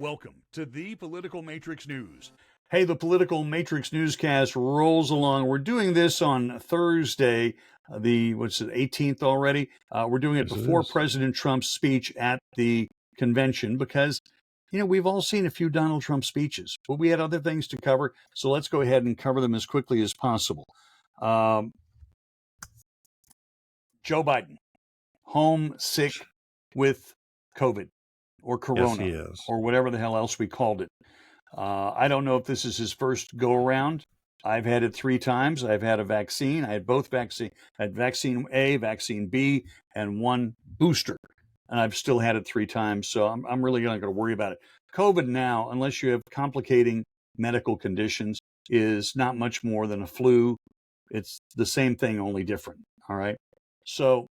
Welcome to the Political Matrix News. Hey, the Political Matrix Newscast rolls along. We're doing this on Thursday, the 18th already. We're doing it before President Trump's speech at the convention because, we've all seen a few Donald Trump speeches, but we had other things to cover. So let's go ahead and cover them as quickly as possible. Joe Biden, home sick with COVID or Corona, Yes, he is. or whatever the hell else we called it. I don't know if this is his first go around. I've had it 3 times. I've had a vaccine. I had both vaccine. I had vaccine A, vaccine B, and 1 booster, and I've still had it 3 times. So I'm really not going to worry about it. COVID now, unless you have complicating medical conditions, is not much more than a flu. It's the same thing, only different. All right. So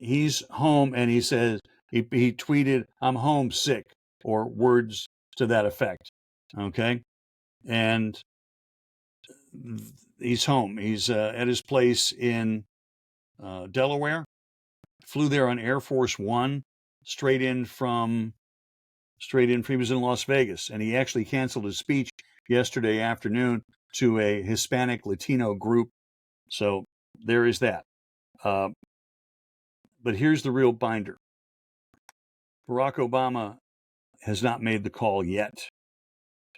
he's home, and he says he tweeted, "I'm homesick," or words to that effect. Okay. And he's home. He's at his place in Delaware. Flew there on Air Force One, straight in. He was in Las Vegas, and he actually canceled his speech yesterday afternoon to a Hispanic Latino group. So there is that. But here's the real binder. Barack Obama has not made the call yet.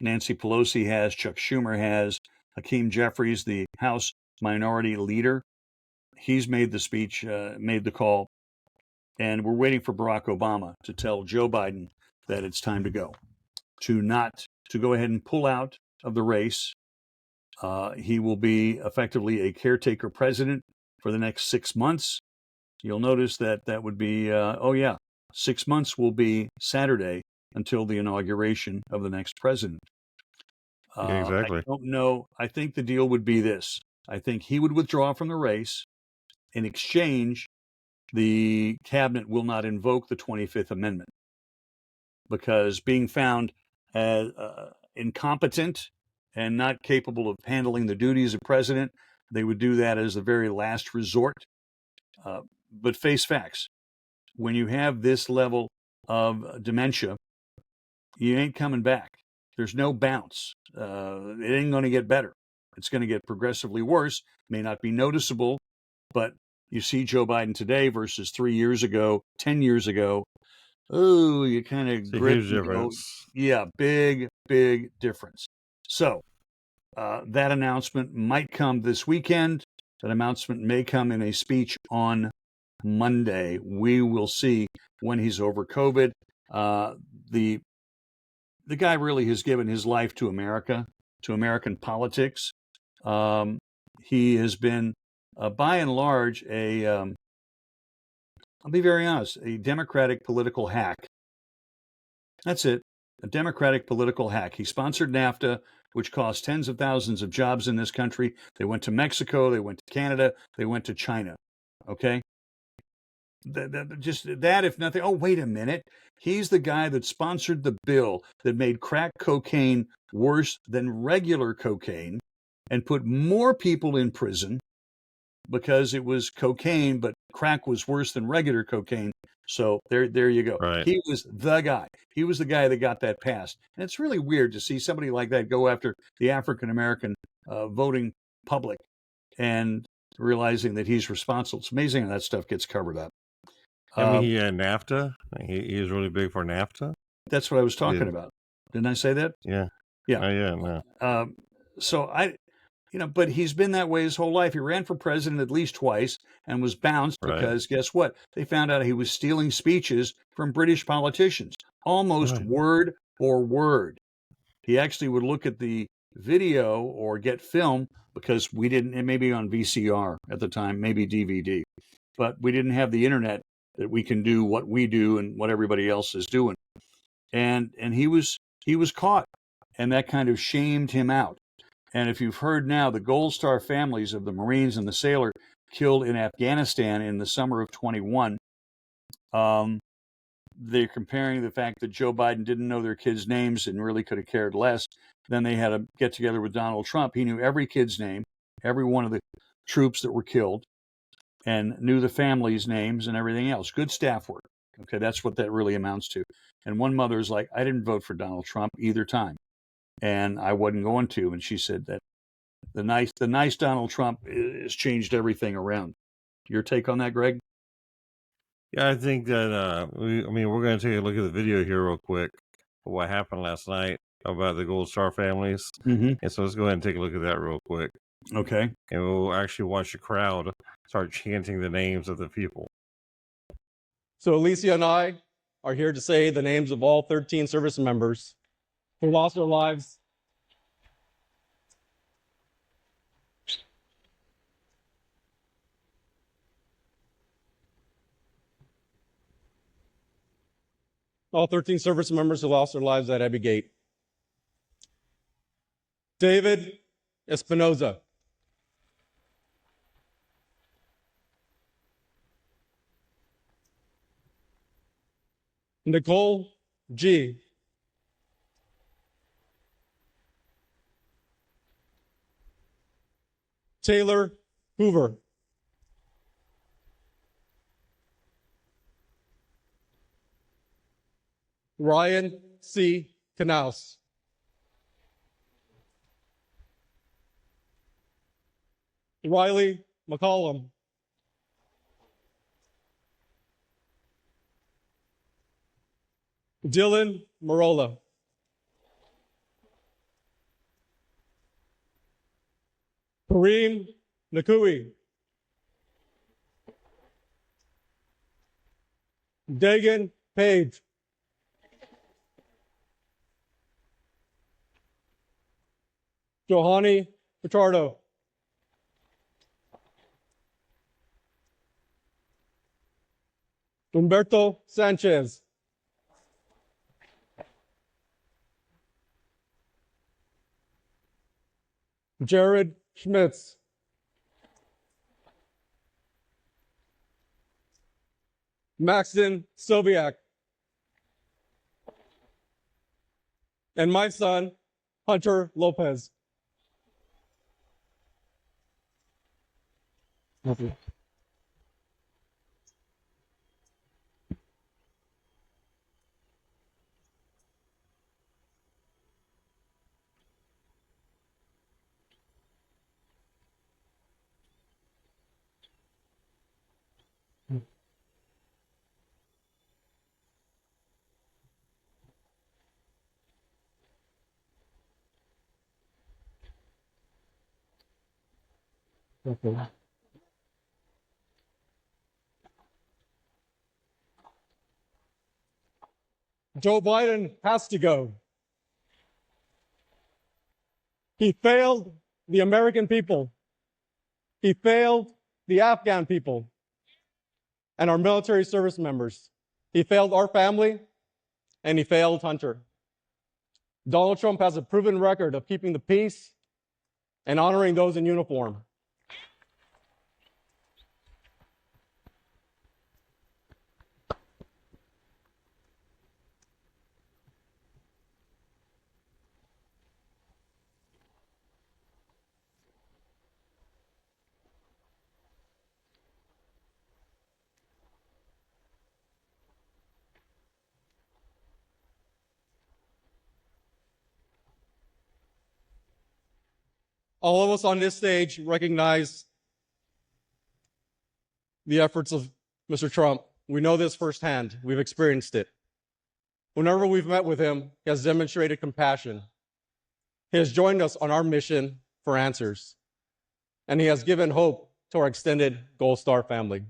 Nancy Pelosi has, Chuck Schumer has, Hakeem Jeffries, the House Minority Leader, he's made the speech, made the call, and we're waiting for Barack Obama to tell Joe Biden that it's time to go, to go ahead and pull out of the race. He will be effectively a caretaker president for the next 6 months. You'll notice that would be, 6 months will be Saturday until the inauguration of the next president. Yeah, exactly. I don't know. I think the deal would be this. I think he would withdraw from the race. In exchange, the cabinet will not invoke the 25th Amendment because being found as incompetent and not capable of handling the duties of president, they would do that as the very last resort. But face facts. When you have this level of dementia, you ain't coming back. There's no bounce. It ain't going to get better. It's going to get progressively worse. May not be noticeable, but you see Joe Biden today versus 3 years ago, 10 years ago. Oh, you kind of grit. Huge difference. Yeah, big difference. So that announcement might come this weekend. That announcement may come in a speech on Monday. We will see when he's over COVID. The guy really has given his life to America, to American politics. He has been, by and large, I'll be very honest, a Democratic political hack. That's it, a Democratic political hack. He sponsored NAFTA, which cost tens of thousands of jobs in this country. They went to Mexico, they went to Canada, they went to China. Okay? Just that, if nothing. Oh, wait a minute. He's the guy that sponsored the bill that made crack cocaine worse than regular cocaine and put more people in prison because it was cocaine, but crack was worse than regular cocaine. So there you go. Right. He was the guy. He was the guy that got that passed. And it's really weird to see somebody like that go after the African-American voting public and realizing that he's responsible. It's amazing how that stuff gets covered up. I mean, he had NAFTA. He was really big for NAFTA. That's what I was talking about. Didn't I say that? Yeah. Yeah. Oh, yeah. No. So but he's been that way his whole life. He ran for president at least twice and was bounced because guess what? They found out he was stealing speeches from British politicians, almost word for word. He actually would look at the video or get film because we didn't, it may be on VCR at the time, maybe DVD, but we didn't have the internet that we can do what we do and what everybody else is doing. And he was caught, and that kind of shamed him out. And if you've heard now, the Gold Star families of the Marines and the sailor killed in Afghanistan in the summer of 21, they're comparing the fact that Joe Biden didn't know their kids' names and really could have cared less. Then they had a get together with Donald Trump. He knew every kid's name, every one of the troops that were killed, and knew the families' names and everything else. Good staff work. Okay, that's what that really amounts to. And one mother's like, I didn't vote for Donald Trump either time, and I wasn't going to. And she said that the nice Donald Trump has changed everything around. Your take on that, Greg? Yeah, I think that we're going to take a look at the video here real quick of what happened last night about the Gold Star families. Mm-hmm. And so let's go ahead and take a look at that real quick. Okay. And we'll actually watch the crowd start chanting the names of the people. So Alicia and I are here to say the names of all 13 service members who lost their lives all 13 service members who lost their lives at Abbey Gate. David Espinoza. Nicole G. Taylor Hoover. Ryan C. Knaus. Riley McCollum. Dylan Marola. Kareem Nakui. Dagan Page. Johanny Pichardo. Humberto Sanchez. Jared Schmitz. Maxton Sobiak. And my son, Hunter Lopez. Okay. Joe Biden has to go. He failed the American people. He failed the Afghan people and our military service members. He failed our family, and he failed Hunter. Donald Trump has a proven record of keeping the peace and honoring those in uniform. All of us on this stage recognize the efforts of Mr. Trump. We know this firsthand. We've experienced it. Whenever we've met with him, he has demonstrated compassion. He has joined us on our mission for answers, and he has given hope to our extended Gold Star family.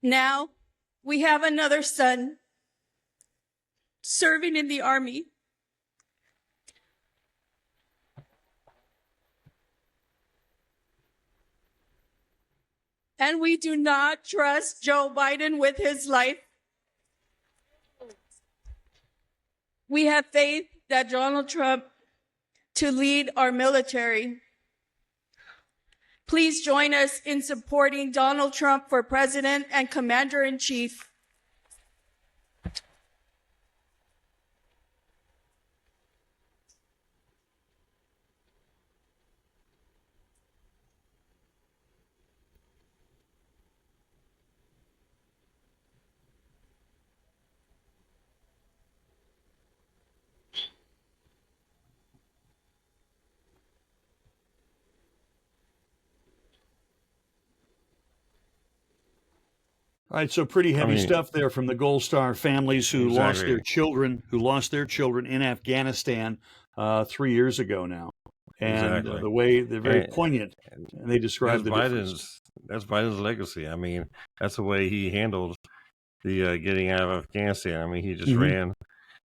Now we have another son serving in the Army. And we do not trust Joe Biden with his life. We have faith that Donald Trump to lead our military. Please join us in supporting Donald Trump for President and Commander-in-Chief. All right, so pretty heavy stuff there from the Gold Star families who lost their children, in Afghanistan 3 years ago now, and the way they're very poignant, and they describe the difference. That's Biden's legacy. I mean, that's the way he handled the getting out of Afghanistan. I mean, he just ran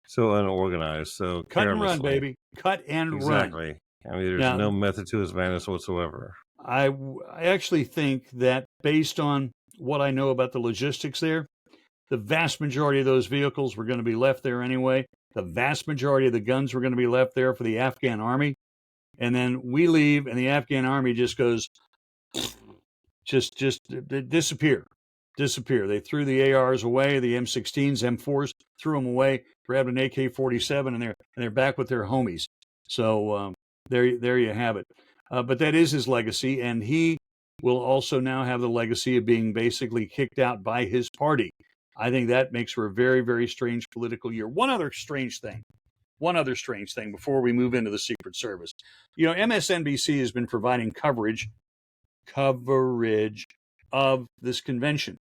so unorganized, so cut and carelessly. run, baby, cut and run. Exactly. I mean, there's no method to his madness whatsoever. I actually think that based on what I know about the logistics there, the vast majority of those vehicles were going to be left there anyway. The vast majority of the guns were going to be left there for the Afghan army. And then we leave and the Afghan army just goes, just disappear. They threw the ARs away, the M16s, M4s, threw them away, grabbed an AK-47, and they're back with their homies. So there you have it. But that is his legacy, and he will also now have the legacy of being basically kicked out by his party. I think that makes for a very, very strange political year. One other strange thing before we move into the Secret Service. You know, MSNBC has been providing coverage of this convention.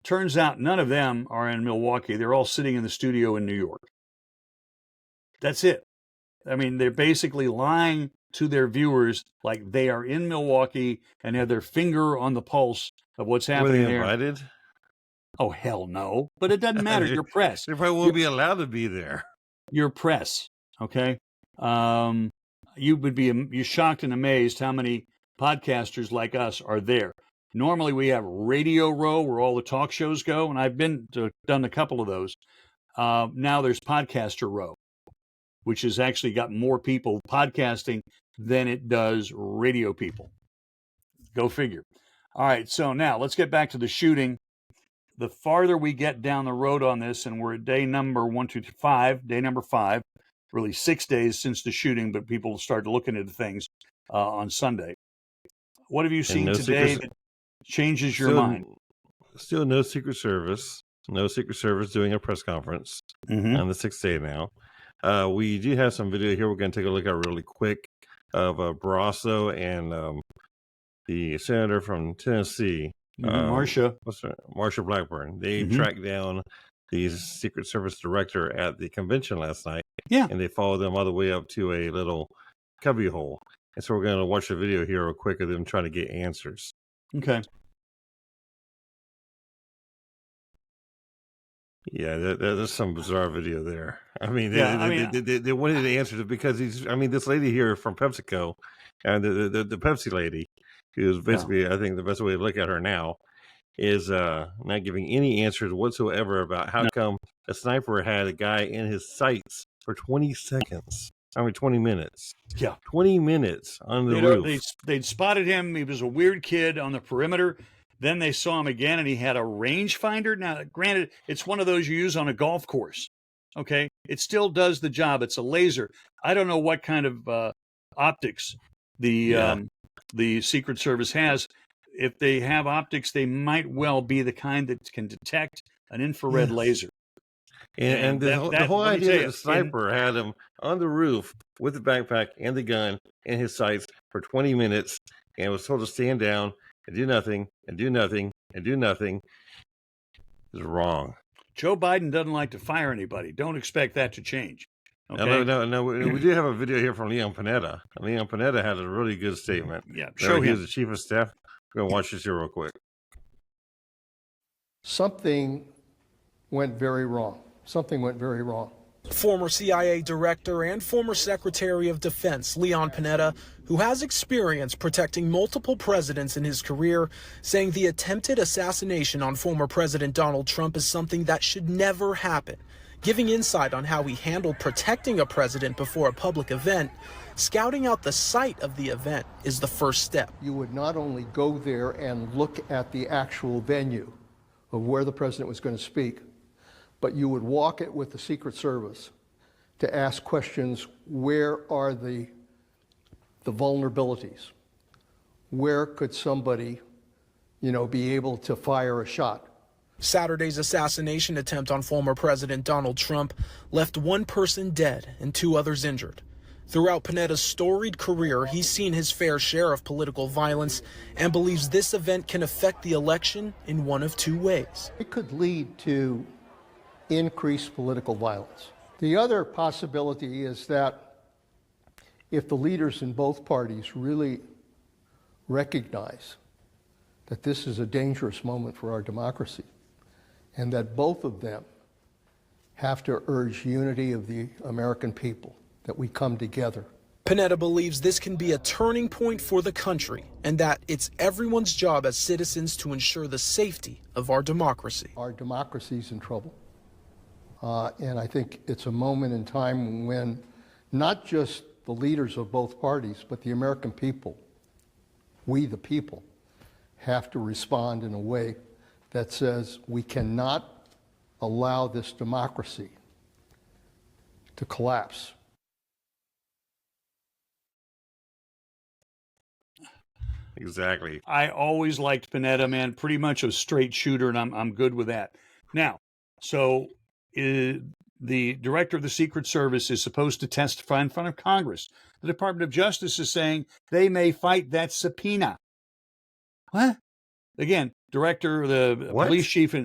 Turns out none of them are in Milwaukee. They're all sitting in the studio in New York. That's it. I mean, they're basically lying to their viewers like they are in Milwaukee and have their finger on the pulse of what's happening there. Were they invited? Oh, hell no. But it doesn't matter. You're press. They probably won't be allowed to be there. You're press, okay? You would be shocked and amazed how many podcasters like us are there. Normally we have Radio Row where all the talk shows go, and I've done a couple of those. Now there's Podcaster Row, which has actually got more people podcasting than it does radio people. Go figure. All right, so now let's get back to the shooting. The farther we get down the road on this, and we're at day number 5, really 6 days since the shooting, but people started looking into things on Sunday. What have you seen today that changes your mind? Still no Secret Service. No Secret Service doing a press conference on the 6th day now. We do have some video here we're going to take a look at really quick of Barrasso and the senator from Tennessee, Marsha Blackburn. They tracked down the Secret Service director at the convention last night. Yeah. And they followed them all the way up to a little cubbyhole. And so we're going to watch a video here real quick of them trying to get answers. Okay. Yeah, there's some bizarre video there. I mean, they wanted the answers because this lady here from PepsiCo, and the Pepsi lady, who is basically, I think the best way to look at her now, is not giving any answers whatsoever about how come a sniper had a guy in his sights for 20 seconds. 20 minutes. Yeah. 20 minutes on the roof. They'd spotted him. He was a weird kid on the perimeter. Then they saw him again, and he had a rangefinder. Now, granted, it's one of those you use on a golf course. Okay? It still does the job. It's a laser. I don't know what kind of optics the Secret Service has. If they have optics, they might well be the kind that can detect an infrared laser. And the whole idea that the sniper had him on the roof with the backpack and the gun in his sights for 20 minutes and was told to stand down and do nothing and do nothing and do nothing is wrong. Joe Biden doesn't like to fire anybody. Don't expect that to change. Okay? No. We do have a video here from Leon Panetta. Leon Panetta had a really good statement. Yeah, show him. He was the chief of staff. We're going to watch this here real quick. Something went very wrong. Former CIA director and former Secretary of Defense Leon Panetta, who has experience protecting multiple presidents in his career, saying the attempted assassination on former President Donald Trump is something that should never happen, giving insight on how he handled protecting a president before a public event. Scouting out the site of the event is the first step. You would not only go there and look at the actual venue of where the president was going to speak, but you would walk it with the Secret Service to ask questions: where are the vulnerabilities? Where could somebody, be able to fire a shot? Saturday's assassination attempt on former President Donald Trump left one person dead and 2 others injured. Throughout Panetta's storied career, he's seen his fair share of political violence and believes this event can affect the election in one of two ways. It could lead to increased political violence. The other possibility is that if the leaders in both parties really recognize that this is a dangerous moment for our democracy, and that both of them have to urge unity of the American people, that we come together. Panetta believes this can be a turning point for the country and that it's everyone's job as citizens to ensure the safety of our democracy. Our democracy's in trouble. And I think it's a moment in time when not just the leaders of both parties, but the American people, we the people, have to respond in a way that says we cannot allow this democracy to collapse. Exactly. I always liked Panetta, man. Pretty much a straight shooter, and I'm good with that. Now, so the director of the Secret Service is supposed to testify in front of Congress. The Department of Justice is saying they may fight that subpoena. What? Again, director, the police chief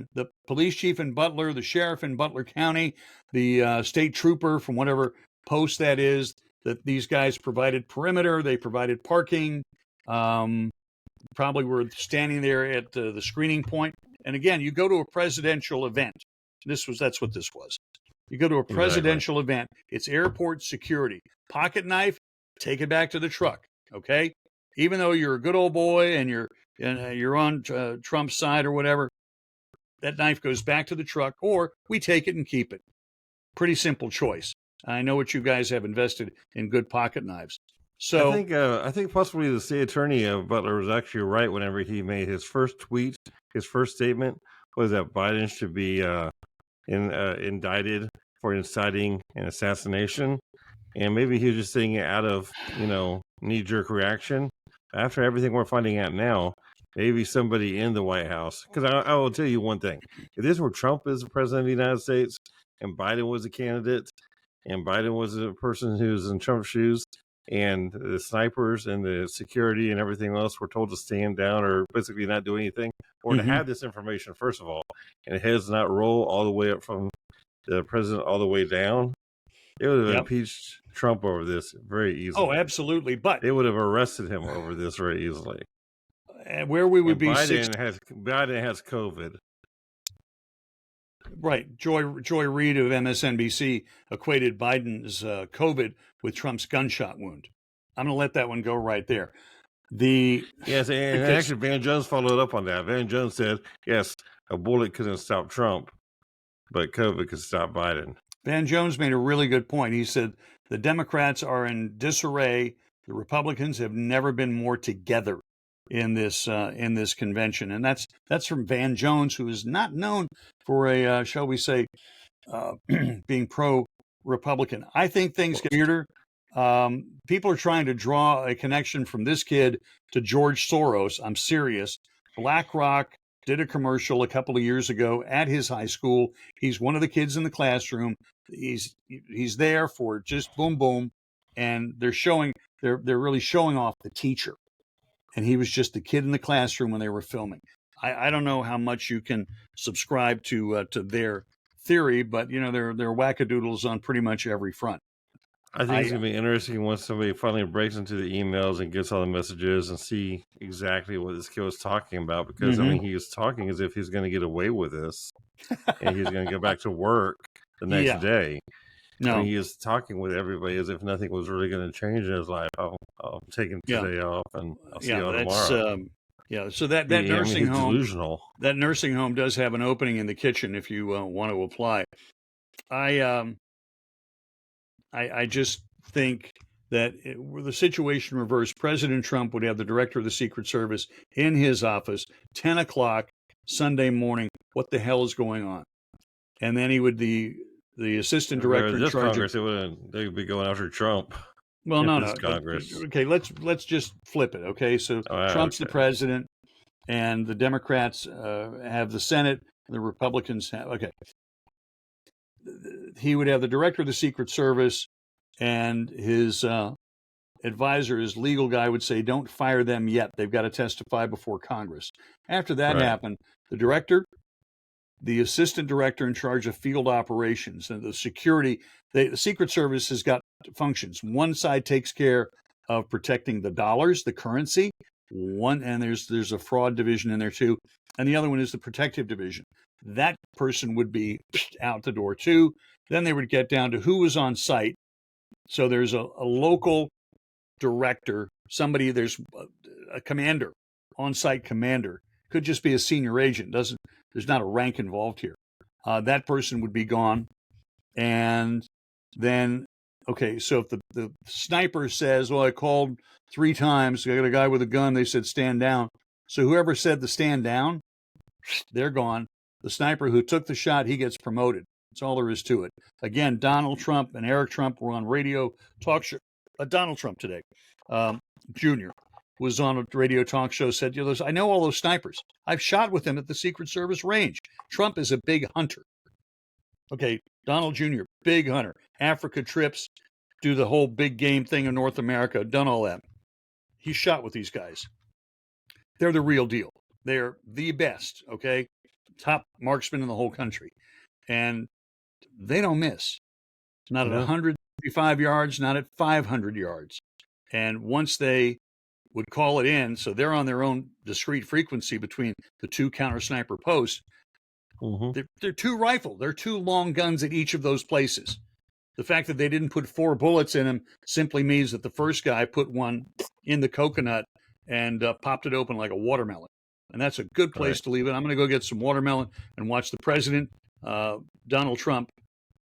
in Butler, the sheriff in Butler County, the state trooper from whatever post that is, that these guys provided perimeter, they provided parking, probably were standing there at the screening point. And again, you go to a presidential event. That's what this was. You go to a presidential event. It's airport security. Pocket knife, take it back to the truck. Okay, even though you're a good old boy and you're on Trump's side or whatever, that knife goes back to the truck, or we take it and keep it. Pretty simple choice. I know what you guys have invested in good pocket knives. So I think possibly the state attorney of Butler was actually right whenever he made his first tweet, his first statement was that Biden should be indicted for inciting an assassination, and maybe he was just saying it out of knee-jerk reaction. After everything we're finding out now, maybe somebody in the White House, because I will tell you one thing: if this were Trump as the president of the United States and Biden was a candidate, and Biden was a person who's in Trump's shoes, and the snipers and the security and everything else were told to stand down or basically not do anything, or to have this information, first of all, and heads not roll all the way up from the president all the way down, they would have impeached Trump over this very easily. Oh, absolutely. But they would have arrested him over this very easily. And where we would be, Biden has COVID. Right. Joy Reid of MSNBC equated Biden's COVID with Trump's gunshot wound. I'm going to let that one go right there. Yes, and actually Van Jones followed up on that. Van Jones said, yes, a bullet couldn't stop Trump, but COVID could stop Biden. Van Jones made a really good point. He said the Democrats are in disarray. The Republicans have never been more together in this convention, and that's from Van Jones, who is not known for a shall we say being pro-Republican. I think things get weirder. People are trying to draw a connection from this kid to George Soros. I'm serious. BlackRock did a commercial a couple of years ago at his high school. He's one of the kids in the classroom. He's there for just boom boom, and they're really showing off the teacher. And he was just the kid in the classroom when they were filming. I don't know how much you can subscribe to their theory, but they're wackadoodles on pretty much every front. I think it's going to be interesting once somebody finally breaks into the emails and gets all the messages and see exactly what this kid was talking about. Because, he was talking as if he's going to get away with this and he's going to go back to work the next day. No, he is talking with everybody as if nothing was really going to change in his life. I'll take today off and I'll see you all tomorrow. So that nursing home, delusional. That nursing home does have an opening in the kitchen if you want to apply. I just think that were the situation reversed, President Trump would have the director of the Secret Service in his office, 10 o'clock Sunday morning. What the hell is going on? And then he would the assistant director in charge Congress, they would be going after Trump. Well, no. Congress. Okay, let's just flip it. Okay, so Trump's the president, and the Democrats have the Senate, and the Republicans have. Okay, he would have the director of the Secret Service and his advisor, his legal guy, would say, don't fire them yet. They've got to testify before Congress. After that happened, the director, the assistant director in charge of field operations, and the security, the Secret Service has got functions. One side takes care of protecting the dollars, the currency, and there's a fraud division in there too, and the other one is the protective division. That person would be out the door too. Then they would get down to who was on site. So there's a local director, there's a commander, on-site commander. Could just be a senior agent. There's not a rank involved here. That person would be gone. And then, okay, so if the sniper says, well, I called 3 times, I got a guy with a gun, they said stand down. So whoever said the stand down, they're gone. The sniper who took the shot, he gets promoted. That's all there is to it. Again, Donald Trump and Eric Trump were on radio talk show. Donald Trump today, Jr., was on a radio talk show, said, I know all those snipers. I've shot with them at the Secret Service range. Trump is a big hunter. Okay, Donald Jr., big hunter. Africa trips, do the whole big game thing in North America, done all that. He's shot with these guys. They're the real deal. They're the best, okay? Top marksmen in the whole country. And they don't miss. Not at 135 yards, not at 500 yards. And once they would call it in, so they're on their own discrete frequency between the 2 counter sniper posts. They're 2 rifle. They're 2 long guns at each of those places. The fact that they didn't put 4 bullets in them simply means that the first guy put one in the coconut and popped it open like a watermelon. And that's a good place to leave it. I'm going to go get some watermelon and watch the president, Donald Trump,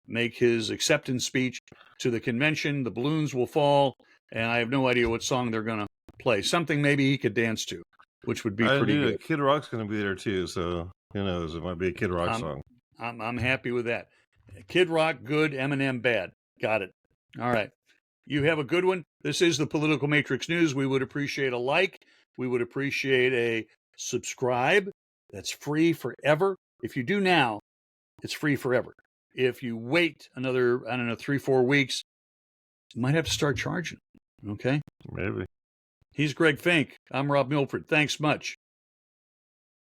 make his acceptance speech to the convention. The balloons will fall, and I have no idea what song they're going to play. Something maybe he could dance to, which would be pretty good. Kid Rock's going to be there too, so who knows? It might be a Kid Rock song. I'm happy with that. Kid Rock, good. Eminem, bad. Got it. All right. You have a good one. This is the Political Matrix News. We would appreciate a like. We would appreciate a subscribe. That's free forever. If you do now, it's free forever. If you wait another, 3-4 weeks, you might have to start charging. Okay? Maybe. He's Greg Fink. I'm Rob Milford. Thanks much.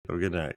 Have a good night.